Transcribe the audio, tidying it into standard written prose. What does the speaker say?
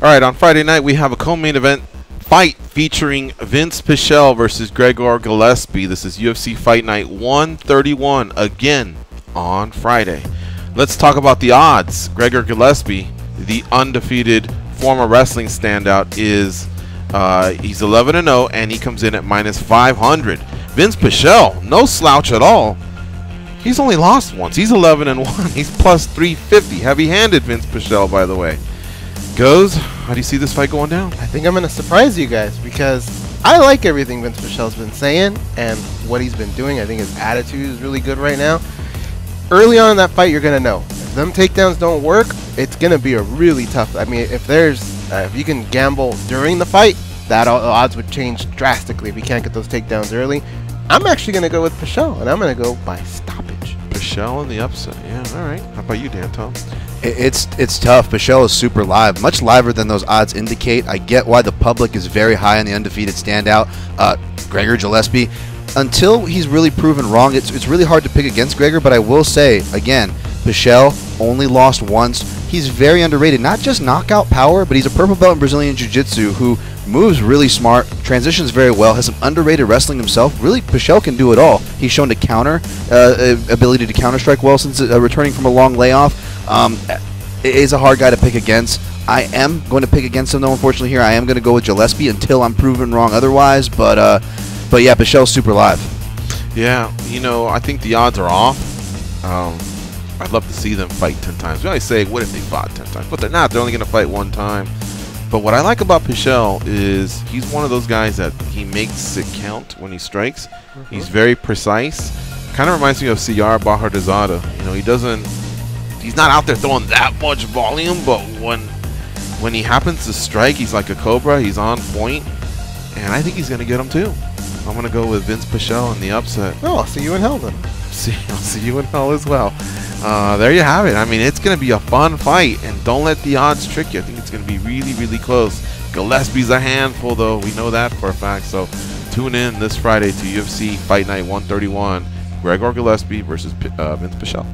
All right, on Friday night we have a co-main event fight featuring Vince Pichel versus Gregor Gillespie. This is UFC Fight Night 131 again on Friday. Let's talk about the odds. Gregor Gillespie, the undefeated former wrestling standout, is he's 11-0 and he comes in at -500. Vince Pichel, no slouch at all. He's only lost once. He's 11-1. He's +350. Heavy-handed Vince Pichel, by the way. Goes, how do you see this fight going down? I think I'm going to surprise you guys because I like everything Vince Pichel's been saying and what he's been doing. I think his attitude is really good right now. Early on in that fight, you're going to know. If them takedowns don't work, it's going to be a really tough. I mean, if you can gamble during the fight, that odds would change drastically if you can't get those takedowns early. I'm actually going to go with Pichel, and I'm going to go by stoppage. Pichel in the upset. Yeah, all right. How about you, Dan Tom? It's tough. Pichel is super live, much liver than those odds indicate. I get why the public is very high on the undefeated standout, Gregor Gillespie. Until he's really proven wrong, it's really hard to pick against Gregor, but I will say, again, Pichel only lost once. He's very underrated, not just knockout power, but he's a purple belt in Brazilian Jiu-Jitsu who moves really smart, transitions very well, has some underrated wrestling himself. Really, Pichel can do it all. He's shown to counter, ability to counter-strike well since returning from a long layoff. Is a hard guy to pick against. I am going to pick against him, though, unfortunately, here. I am going to go with Gillespie until I'm proven wrong otherwise, but yeah, Pichel's super live. Yeah, you know, I think the odds are off. I'd love to see them fight 10 times. We always say, what if they fought 10 times? But they're not. They're only going to fight one time. But what I like about Pichel is he's one of those guys that he makes it count when he strikes. He's very precise. Kind of reminds me of Ciyar Bahardizada. You know, he's not out there throwing that much volume, but when he happens to strike, he's like a cobra. He's on point, and I think he's going to get him too. I'm going to go with Vince Pichel in the upset. Oh, I'll see you in hell then. I'll see you in hell as well. There you have it. I mean, it's going to be a fun fight, and don't let the odds trick you. I think it's going to be really, really close. Gillespie's a handful, though. We know that for a fact. So tune in this Friday to UFC Fight Night 131. Gregor Gillespie versus Vince Pichel.